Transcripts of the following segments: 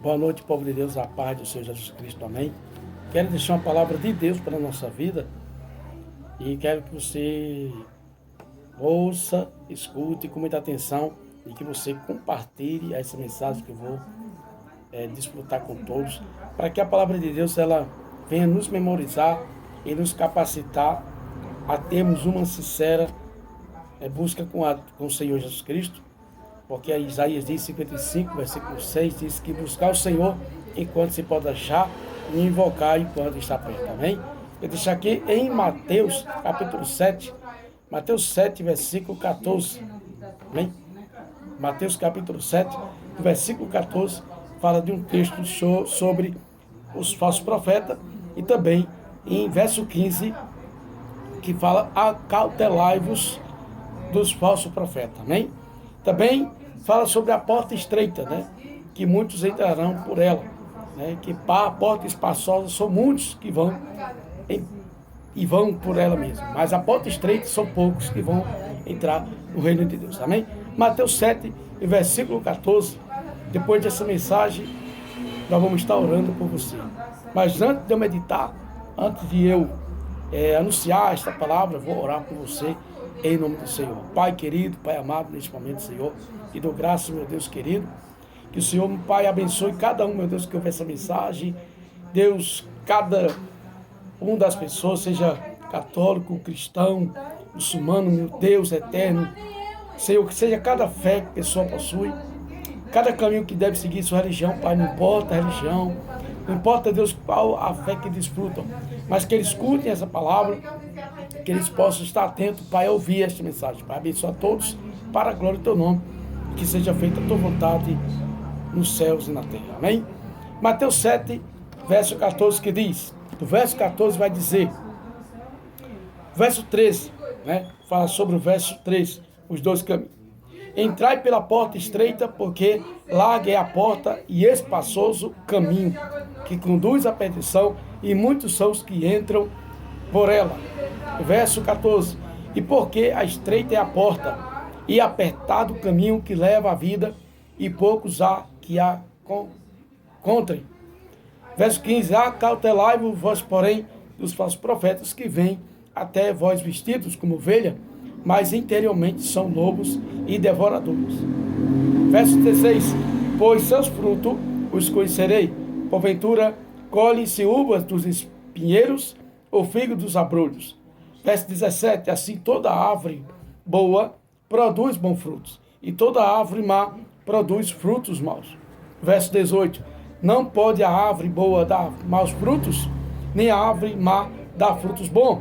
Boa noite, povo de Deus, a paz do Senhor Jesus Cristo, amém. Quero deixar uma palavra de Deus para a nossa vida e quero que você ouça, escute com muita atenção e que você compartilhe essa mensagem que eu vou disputar com todos, para que a palavra de Deus ela venha nos memorizar e nos capacitar a termos uma sincera busca com o Senhor Jesus Cristo. Porque a Isaías diz, 55, versículo 6, diz que buscar o Senhor enquanto se pode achar e invocar enquanto está perto. Amém? Eu deixo aqui em Mateus, capítulo 7, Mateus 7, versículo 14. Amém? Mateus, capítulo 7, versículo 14, fala de um texto sobre os falsos profetas e também em verso 15, que fala acautelai-vos dos falsos profetas. Amém? Também fala sobre a porta estreita, né? Que muitos entrarão por ela, né? Que a porta espaçosa são muitos que vão e vão por ela mesma. Mas a porta estreita são poucos que vão entrar no reino de Deus. Amém? Mateus 7, versículo 14. Depois dessa mensagem, nós vamos estar orando por você. Mas antes de eu meditar, antes de eu anunciar esta palavra, vou orar por você. Em nome do Senhor. Pai querido, Pai amado, neste momento, Senhor, e dou graças, meu Deus querido, que o Senhor, meu Pai, abençoe cada um, meu Deus, que ouve essa mensagem. Deus, cada um das pessoas, seja católico, cristão, muçulmano, meu Deus eterno, Senhor, que seja cada fé que a pessoa possui, cada caminho que deve seguir sua religião, Pai, não importa a religião, não importa, Deus, qual a fé que desfrutam, mas que eles escutem essa palavra, que eles possam estar atentos, Pai, a ouvir esta mensagem. Pai, abençoa a todos, para a glória do Teu nome, que seja feita a Tua vontade nos céus e na terra. Amém? Mateus 7, verso 14, que diz, o verso 14 vai dizer, verso 13, né? Fala sobre o verso 13, os dois caminhos. Entrai pela porta estreita, porque larga é a porta e espaçoso caminho, que conduz à perdição, e muitos são os que entram por ela. Verso 14. E porque a estreita é a porta, e apertado o caminho que leva à vida, e poucos há que a encontrem. Verso 15. Acautelai-vos vós, porém, dos falsos profetas, que vêm até vós vestidos como ovelha, mas interiormente são lobos e devoradores. Verso 16. Pois seus frutos os conhecerei. Porventura, colhem-se uvas dos espinheiros, ou figo dos abrolhos. Verso 17, assim toda árvore boa produz bons frutos, e toda árvore má produz frutos maus. Verso 18, não pode a árvore boa dar maus frutos, nem a árvore má dar frutos bons.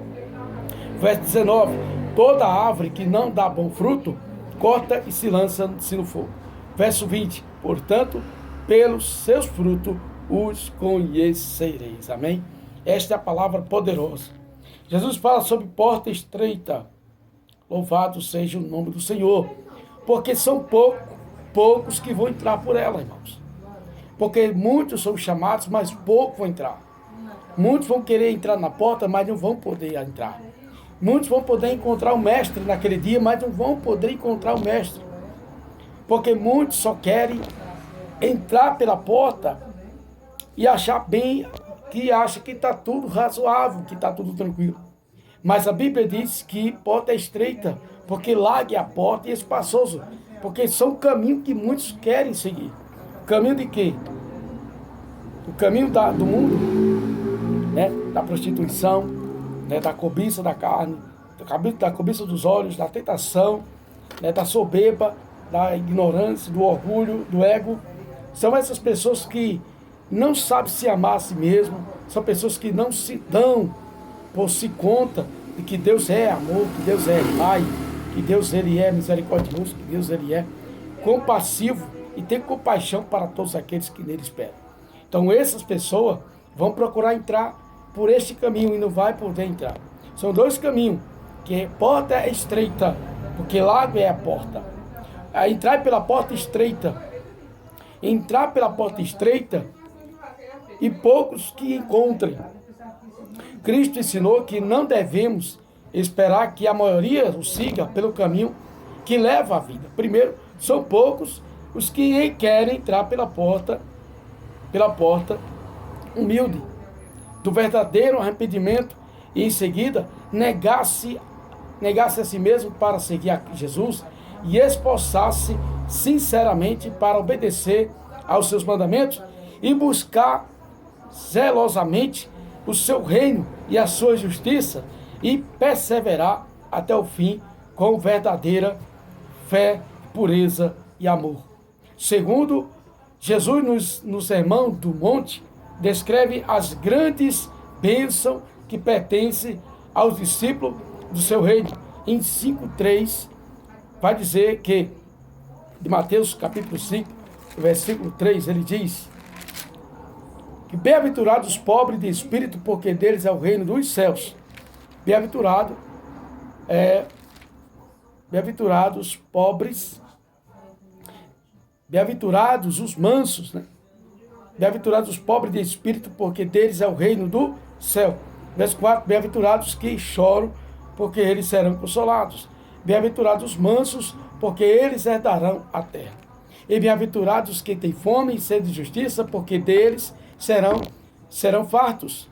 Verso 19, toda árvore que não dá bom fruto, corta e se lança-se no fogo. Verso 20, portanto, pelos seus frutos os conhecereis. Amém? Esta é a palavra poderosa. Jesus fala sobre porta estreita. Louvado seja o nome do Senhor. Porque são poucos que vão entrar por ela, irmãos. Porque muitos são chamados, mas poucos vão entrar. Muitos vão querer entrar na porta, mas não vão poder entrar. Muitos vão poder encontrar o mestre naquele dia, mas não vão poder encontrar o mestre. Porque muitos só querem entrar pela porta e achar bem, que acha que está tudo razoável, que está tudo tranquilo. Mas a Bíblia diz que porta é estreita, porque larga é a porta e é espaçoso, porque são caminhos que muitos querem seguir. O caminho de quê? O caminho do mundo, né? Da prostituição, né? Da cobiça da carne, da cobiça dos olhos, da tentação, né? Da soberba, da ignorância, do orgulho, do ego. São essas pessoas que não sabem se amar a si mesmo, são pessoas que não se dão por si conta de que Deus é amor, que Deus é Pai, que Deus ele é misericordioso, que Deus ele é compassivo e tem compaixão para todos aqueles que nele esperam. Então essas pessoas vão procurar entrar por este caminho e não vai poder entrar. São dois caminhos, que a porta é estreita, porque larga é a porta. Entrar pela porta estreita, e poucos que encontrem. Cristo ensinou que não devemos esperar que a maioria o siga pelo caminho que leva à vida. Primeiro, são poucos os que querem entrar pela porta pela porta humilde do verdadeiro arrependimento e em seguida negar-se a si mesmo para seguir a Jesus e esforçar-se sinceramente para obedecer aos seus mandamentos e buscar zelosamente o seu reino e a sua justiça e perseverar até o fim com verdadeira fé, pureza e amor. Segundo, Jesus no Sermão do Monte descreve as grandes bênçãos que pertencem aos discípulos do seu reino. Em 5:3 vai dizer que, de Mateus capítulo 5, versículo 3, ele diz que bem-aventurados os pobres de espírito, porque deles é o reino dos céus. Bem-aventurados os pobres, bem-aventurados os mansos, né? Bem-aventurados os pobres de espírito, porque deles é o reino do céu. Verso 4, bem-aventurados que choram, porque eles serão consolados. Bem-aventurados os mansos, porque eles herdarão a terra. E bem-aventurados que têm fome e sede de justiça, porque deles serão fartos.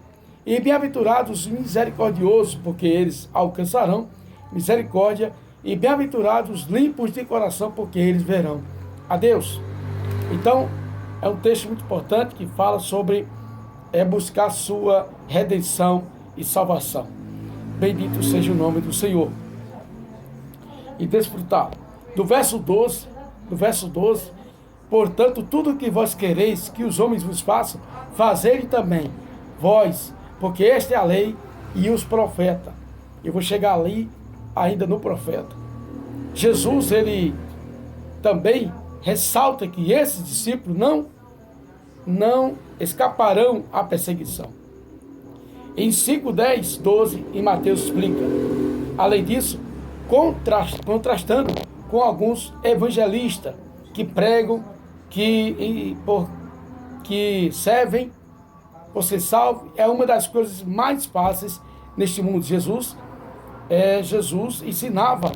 E bem-aventurados os misericordiosos, porque eles alcançarão misericórdia. E bem-aventurados os limpos de coração, porque eles verão a Deus. Então, é um texto muito importante que fala sobre buscar sua redenção e salvação. Bendito seja o nome do Senhor. E desfrutar. Do verso 12, portanto, tudo que vós quereis que os homens vos façam, fazei também vós, porque esta é a lei e os profetas. Eu vou chegar ali ainda no profeta. Jesus, ele também ressalta que esses discípulos não escaparão à perseguição. Em 5:10, 12, em Mateus explica. Além disso, contrastando com alguns evangelistas que pregam, que servem por ser salvo, é uma das coisas mais fáceis neste mundo. Jesus ensinava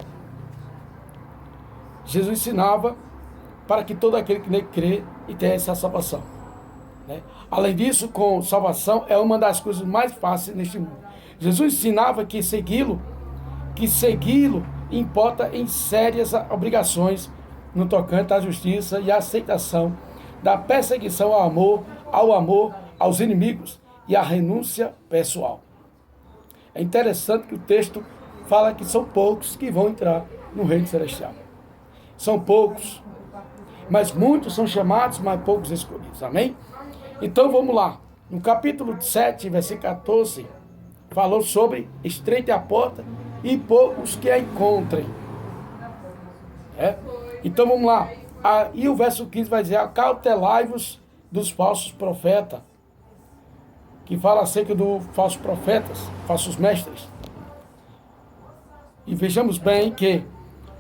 para que todo aquele que nele crê e tenha essa salvação, né? Além disso, com salvação é uma das coisas mais fáceis neste mundo. Jesus ensinava que segui-lo importa em sérias obrigações no tocante à justiça e à aceitação da perseguição ao amor aos inimigos e à renúncia pessoal. É interessante que o texto fala que são poucos que vão entrar no reino celestial. São poucos, mas muitos são chamados, mas poucos escolhidos. Amém? Então vamos lá. No capítulo 7, versículo 14, falou sobre estreita a porta e poucos que a encontrem. Então vamos lá. E o verso 15 vai dizer: acautelai-vos dos falsos profetas, que fala acerca dos falsos profetas, falsos mestres. E vejamos bem que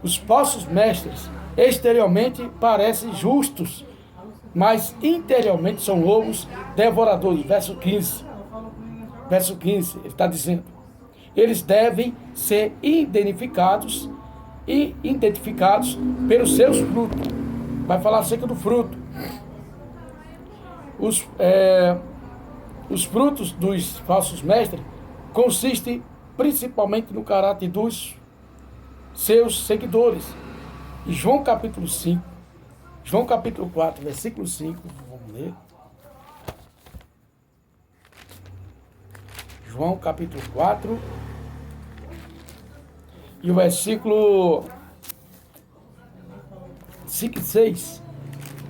os falsos mestres exteriormente parecem justos, mas interiormente são lobos devoradores. Verso 15, ele está dizendo: eles devem ser identificados pelos seus frutos. Vai falar acerca do fruto. Os frutos dos falsos mestres consistem principalmente no caráter dos seus seguidores. E João capítulo 4, versículo 5, vamos ler. João capítulo 4 e o versículo 5 e 6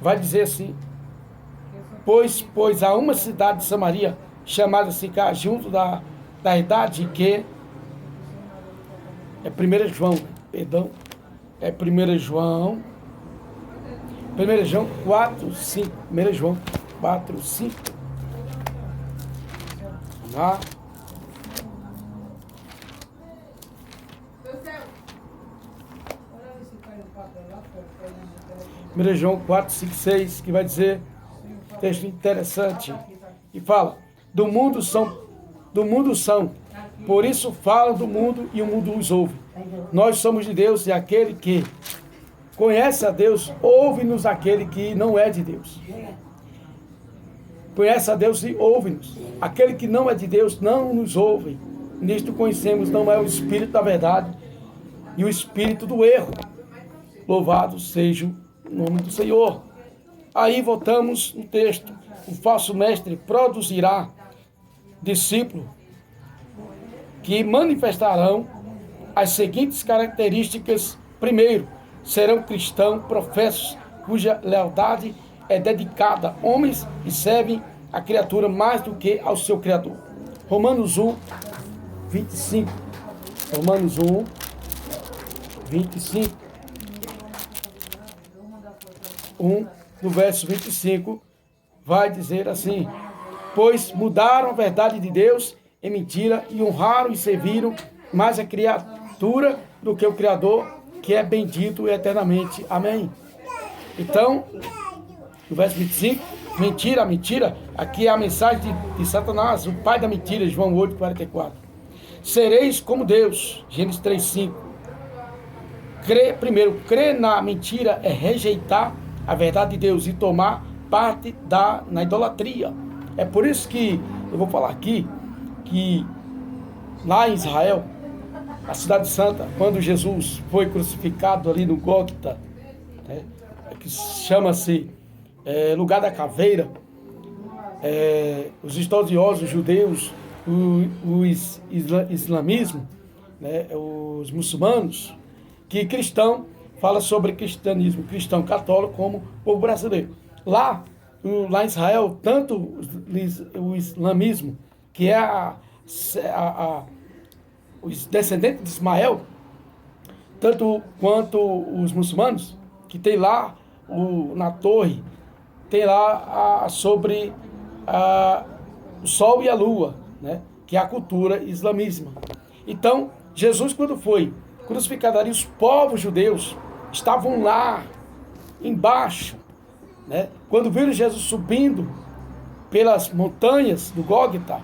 vai dizer assim: Pois há uma cidade de Samaria chamada Sicar, junto da idade que é 1 João, perdão, é 1 João 4, 5, 1 João 4, 5, vamos lá. 1 João 4, 5, 6, que vai dizer, texto interessante, e fala: do mundo são, por isso falam do mundo e o mundo os ouve. Nós somos de Deus, e aquele que conhece a Deus, ouve-nos aquele que não é de Deus. conhece a Deus e ouve-nos. Aquele que não é de Deus não nos ouve. Nisto conhecemos, não é o Espírito da verdade e o Espírito do erro. Louvado seja o nome do Senhor. Aí voltamos no texto. O falso mestre produzirá discípulos que manifestarão as seguintes características. Primeiro, serão cristãos professos, cuja lealdade é dedicada a homens e servem a criatura mais do que ao seu Criador. Romanos 1, 25. Romanos 1, 25. 1, no verso 25, vai dizer assim: pois mudaram a verdade de Deus em mentira e honraram e serviram mais a criatura do que o Criador, que é bendito eternamente. Amém. Então, no verso 25, mentira, aqui é a mensagem de Satanás, o pai da mentira, João 8, 44. Sereis como Deus, Gênesis 3, 5. Primeiro, crer na mentira é rejeitar a verdade de Deus e tomar parte na idolatria. É por isso que eu vou falar aqui que lá em Israel, a cidade santa, quando Jesus foi crucificado ali no Gólgota, né, que chama-se lugar da caveira, os estudiosos judeus, os islamismo, né, os muçulmanos, que cristão fala sobre cristianismo, cristão católico como povo brasileiro. Lá em Israel, tanto o islamismo, que é os descendentes de Ismael, tanto quanto os muçulmanos, que tem lá na torre, tem lá sobre o sol e a lua, né, que é a cultura islamista. Então, Jesus, quando foi crucificado ali, os povos judeus estavam lá embaixo, né? Quando viram Jesus subindo pelas montanhas do Gólgota,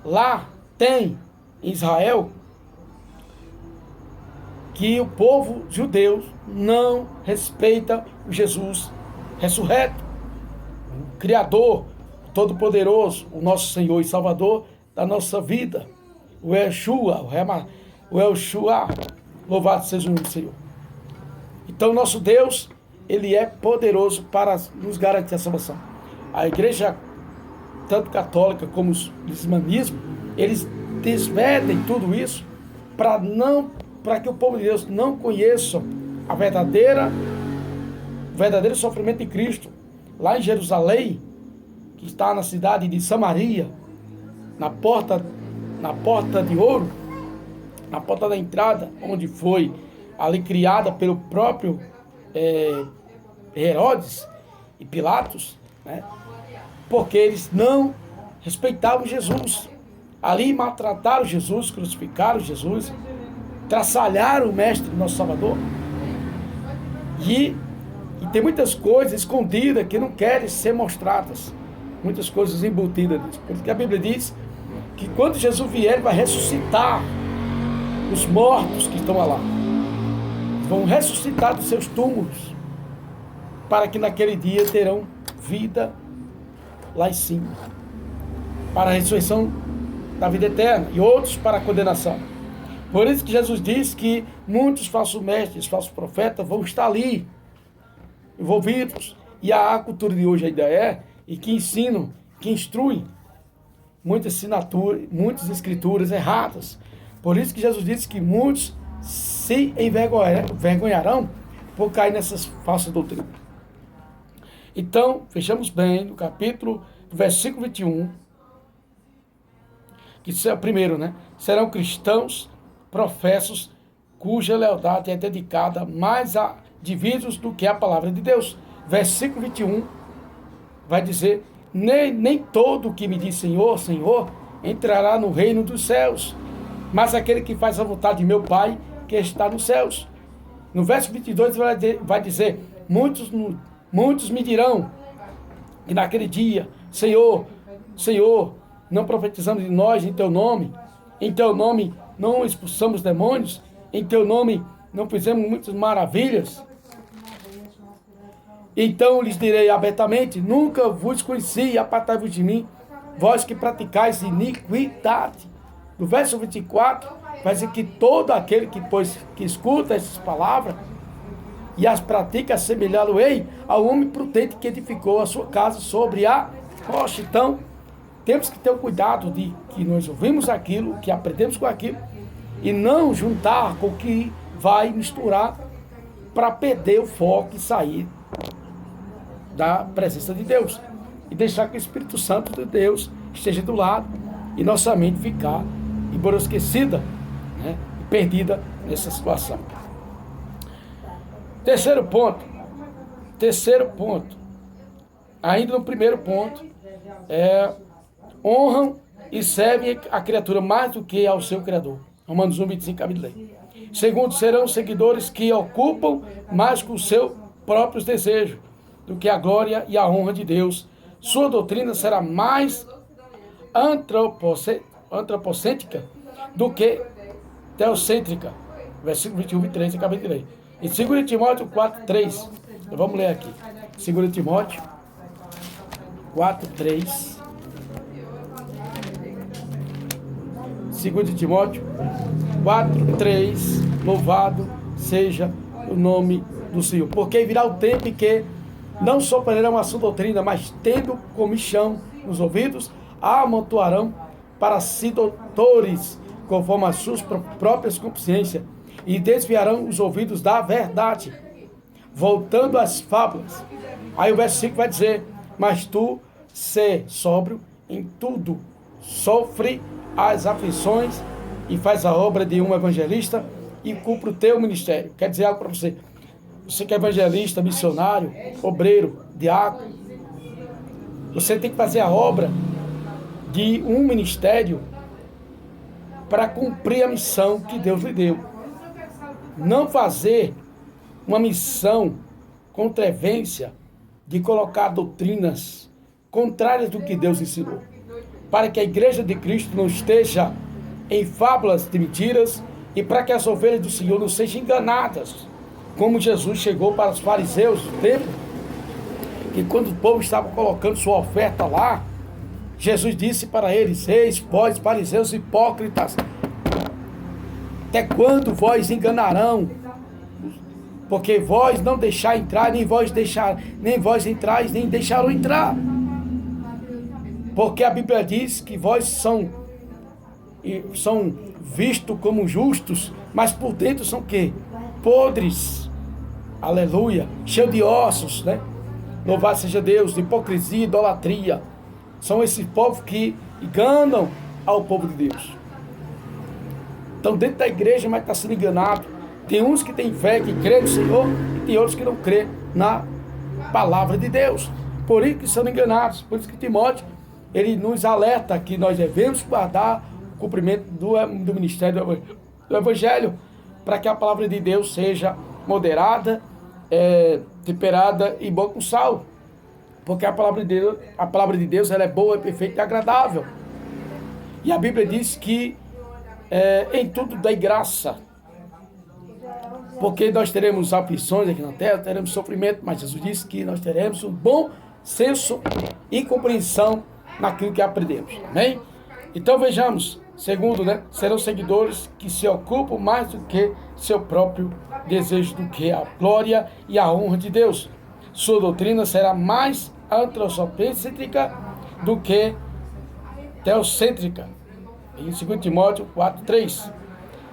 lá tem em Israel que o povo judeu não respeita o Jesus ressurreto, o Criador, o Todo-Poderoso, o nosso Senhor e Salvador da nossa vida, o Yeshua, o Yeshua, louvado seja o nome do Senhor. Então, nosso Deus, Ele é poderoso para nos garantir a salvação. A igreja, tanto católica como os islamismo, eles desvendem tudo isso para que o povo de Deus não conheça o verdadeiro sofrimento de Cristo. Lá em Jerusalém, que está na cidade de Samaria, na porta de ouro, na porta da entrada, onde foi ali criada pelo próprio Herodes e Pilatos, né? Porque eles não respeitavam Jesus. Ali maltrataram Jesus, crucificaram Jesus, traçalharam o Mestre, nosso Salvador. E tem muitas coisas escondidas que não querem ser mostradas. Muitas coisas embutidas nisso. Porque a Bíblia diz que quando Jesus vier, Ele vai ressuscitar os mortos que estão lá. Vão ressuscitar dos seus túmulos, para que naquele dia terão vida lá em cima, para a ressurreição da vida eterna, e outros para a condenação. Por isso que Jesus diz que muitos falsos mestres, falsos profetas vão estar ali, envolvidos, e a cultura de hoje ainda e que ensinam, que instruem muitas escrituras erradas. Por isso que Jesus disse que muitos se envergonharão por cair nessas falsas doutrinas. Então, fechamos bem no capítulo, do versículo 21, que isso é o primeiro, né? Serão cristãos professos cuja lealdade é dedicada mais a divinos do que a palavra de Deus. Versículo 21 vai dizer: nem todo que me diz Senhor, Senhor, entrará no reino dos céus, mas aquele que faz a vontade de meu Pai, que está nos céus. No verso 22 vai dizer: muitos me dirão, e naquele dia, Senhor, Senhor, não profetizamos de nós em Teu nome não expulsamos demônios, em Teu nome não fizemos muitas maravilhas. Então lhes direi abertamente, nunca vos conheci, apartai-vos de mim, vós que praticais iniquidade. No verso 24, vai dizer que todo aquele que escuta essas palavras e as pratica, assemelhá-lo-ei ao homem prudente que edificou a sua casa sobre a rocha. Então, temos que ter o cuidado de que nós ouvimos aquilo, que aprendemos com aquilo, e não juntar com o que vai misturar para perder o foco e sair da presença de Deus. E deixar que o Espírito Santo de Deus esteja do lado e nossa mente ficar esquecida, né, e perdida nessa situação. Terceiro ponto, ainda no primeiro ponto, honram e servem a criatura mais do que ao seu Criador. Romanos 1, 25, a Bíblia. Segundo, serão seguidores que ocupam mais com os seus próprios desejos do que a glória e a honra de Deus. Sua doutrina será mais antropocêntrica do que teocêntrica. Versículo 21 e 3, acabei de ler. Em 2 Timóteo 4, 3. Então, vamos ler aqui. 2 Timóteo 4, 3. 2 Timóteo 4, 3. Louvado seja o nome do Senhor. Porque virá o tempo em que não soprarão a sua doutrina, mas tendo comichão nos ouvidos, a amontoarão para si doutores, conforme as suas próprias consciências, e desviarão os ouvidos da verdade, voltando às fábulas. Aí o verso 5 vai dizer, mas tu, sê sóbrio em tudo, sofre as aflições e faz a obra de um evangelista e cumpre o teu ministério. Quer dizer algo para você. Você que é evangelista, missionário, obreiro, diácono, você tem que fazer a obra de um ministério para cumprir a missão que Deus lhe deu. Não fazer uma missão com trevência de colocar doutrinas contrárias do que Deus ensinou, para que a igreja de Cristo não esteja em fábulas de mentiras e para que as ovelhas do Senhor não sejam enganadas, como Jesus chegou para os fariseus do templo, que quando o povo estava colocando sua oferta lá, Jesus disse para eles, eis, vós, fariseus hipócritas, até quando vós enganarão? Porque vós não deixar entrar, nem vós entrais, nem deixaram entrar. Porque a Bíblia diz que vós são vistos como justos, mas por dentro são o quê? Podres. Aleluia. Cheio de ossos, né? Louvado seja Deus, de hipocrisia, idolatria. São esses povos que enganam ao povo de Deus. Então dentro da igreja, mas está sendo enganado. Tem uns que têm fé, que crê no Senhor, e tem outros que não crê na palavra de Deus. Por isso que são enganados. Por isso que Timóteo, ele nos alerta que nós devemos guardar o cumprimento do ministério do Evangelho, para que a palavra de Deus seja moderada, temperada e boa com sal. Porque a palavra de Deus ela é boa, perfeita e agradável. E a Bíblia diz que em tudo dai graça. Porque nós teremos aflições aqui na terra, teremos sofrimento, mas Jesus disse que nós teremos um bom senso e compreensão naquilo que aprendemos. Amém? Então vejamos, segundo, serão seguidores que se ocupam mais do que seu próprio desejo, do que a glória e a honra de Deus. Sua doutrina será mais antropocêntrica do que teocêntrica. Em 2 Timóteo 4, 3.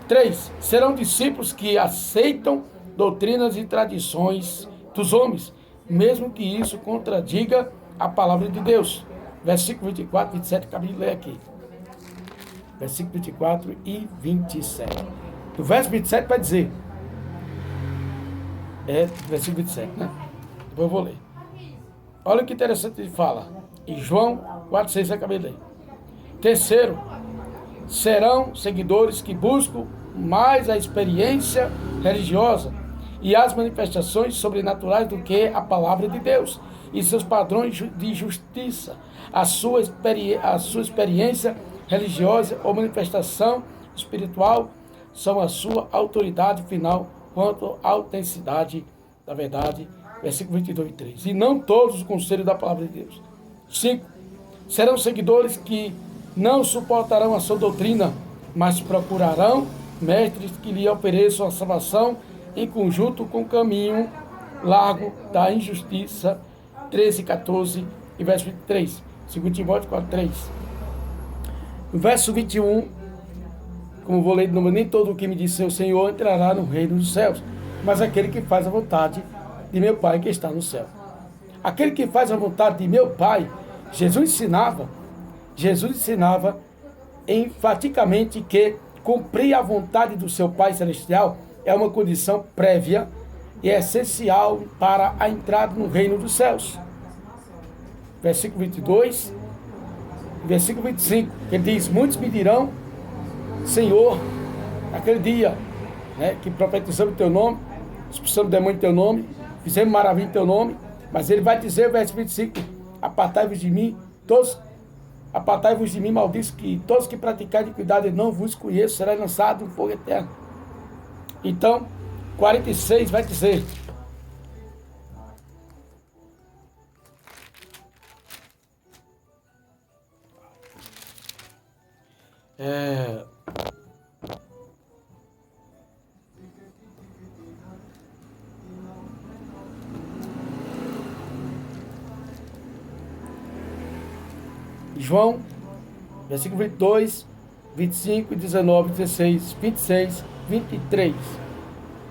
3. Serão discípulos que aceitam doutrinas e tradições dos homens, mesmo que isso contradiga a palavra de Deus. Versículo 24, 27, acabei de ler aqui. Versículo 24 e 27. O verso 27 vai dizer, versículo 27, né? Depois eu vou ler. Olha que interessante ele fala. Em João 4, 6, acabei de ler. Terceiro, serão seguidores que buscam mais a experiência religiosa e as manifestações sobrenaturais do que a palavra de Deus e seus padrões de justiça. A sua experiência religiosa ou manifestação espiritual são a sua autoridade final quanto à autenticidade da verdade Versículo 22 e 3. E não todos os conselhos da palavra de Deus. 5. Serão seguidores que não suportarão a sua doutrina, mas procurarão mestres que lhe ofereçam a salvação em conjunto com o caminho largo da injustiça. 13, 14 e verso 23. 2 Timóteo 4, 3. No verso 21, como vou ler de novo, nem todo o que me disse o Senhor entrará no reino dos céus, mas aquele que faz a vontade de meu Pai que está no céu. Aquele que faz a vontade de meu Pai, Jesus ensinava enfaticamente que cumprir a vontade do seu Pai Celestial é uma condição prévia e essencial para a entrada no reino dos céus. Versículo 22, versículo 25, ele diz: muitos me dirão, Senhor, naquele dia, né, que profetizamos em teu nome, expulsamos demônio em teu nome, fizemos maravilha em teu nome, mas ele vai dizer, verso 25, apartai-vos de mim, malditos, que todos que praticarem iniquidade não vos conheço, será lançado no fogo eterno. Então, 46 vai dizer: João, versículo 22, 25, 19, 16, 26, 23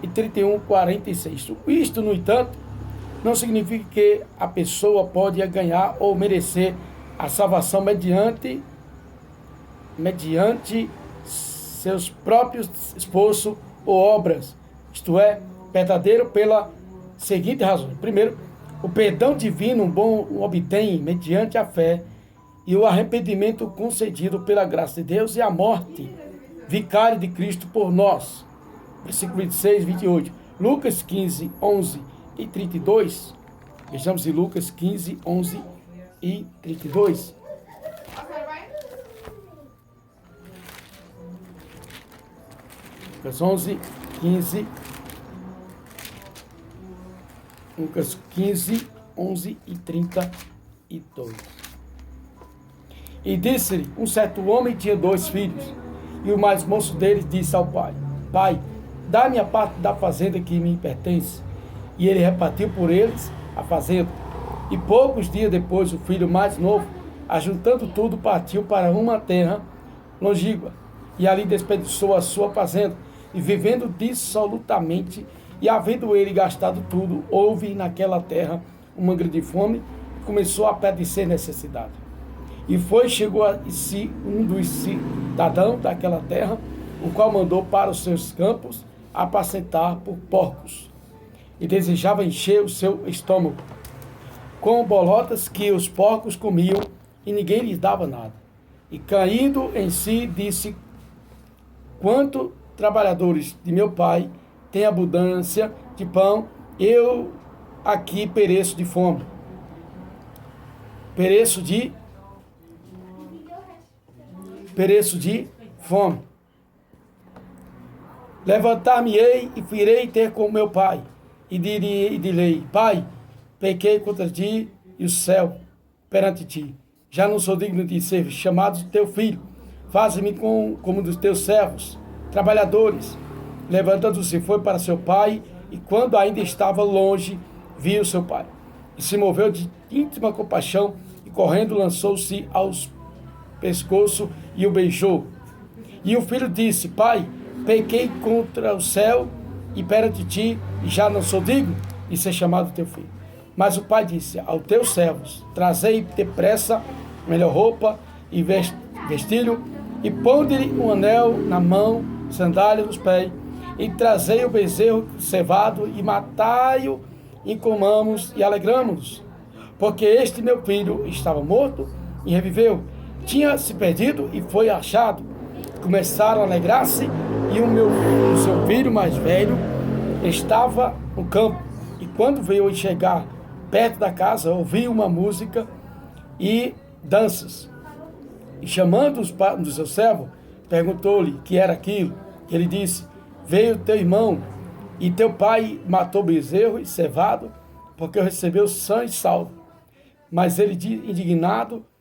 e 31, 46. Isto, no entanto, não significa que a pessoa pode ganhar ou merecer a salvação mediante seus próprios esforços ou obras. Isto é, verdadeiro pela seguinte razão. Primeiro, o perdão divino obtém mediante a fé e o arrependimento concedido pela graça de Deus e a morte vicária de Cristo por nós. Versículo 26, 28. Lucas 15, 11 e 32. Vejamos em Lucas 15, 11 e 32. Lucas 11, 15. Lucas 15, 11 e 32. E disse-lhe, um certo homem tinha 2 filhos, e o mais moço deles disse ao pai: Pai, dá-me a parte da fazenda que me pertence. E ele repartiu por eles a fazenda. E poucos dias depois, o filho mais novo, ajuntando tudo, partiu para uma terra longínqua, e ali desperdiçou a sua fazenda, e vivendo dissolutamente, e havendo ele gastado tudo, houve naquela terra uma grande fome, e começou a padecer necessidade. E chegou a si um dos cidadãos daquela terra, o qual mandou para os seus campos apacentar por porcos, e desejava encher o seu estômago com bolotas que os porcos comiam, e ninguém lhes dava nada. E caindo em si, disse: quanto trabalhadores de meu pai têm abundância de pão, eu aqui pereço de fome. Pereço de fome. Levantar-me-ei e irei ter com meu pai, e direi: Pai, pequei contra ti e o céu perante ti. Já não sou digno de ser chamado teu filho. Faze-me como dos teus servos, trabalhadores. Levantando-se, foi para seu pai, e quando ainda estava longe, viu seu pai. E se moveu de íntima compaixão, e correndo lançou-se aos pescoço e o beijou. E o filho disse: Pai, pequei contra o céu e perante ti, e já não sou digno de ser chamado teu filho. Mas o pai disse aos teus servos: trazei depressa melhor roupa e vestilho, e ponde-lhe um anel na mão, sandália nos pés, e trazei o bezerro cevado, e matai-o, e comamos e alegramos-nos. Porque este meu filho estava morto e reviveu, tinha se perdido e foi achado. Começaram a alegrar-se, e o seu filho mais velho estava no campo. E quando veio chegar perto da casa, ouviu uma música e danças. E chamando do seu servo, perguntou-lhe que era aquilo. Ele disse: veio teu irmão, e teu pai matou o bezerro e cevado, porque recebeu sã e salvo. Mas ele, indignado,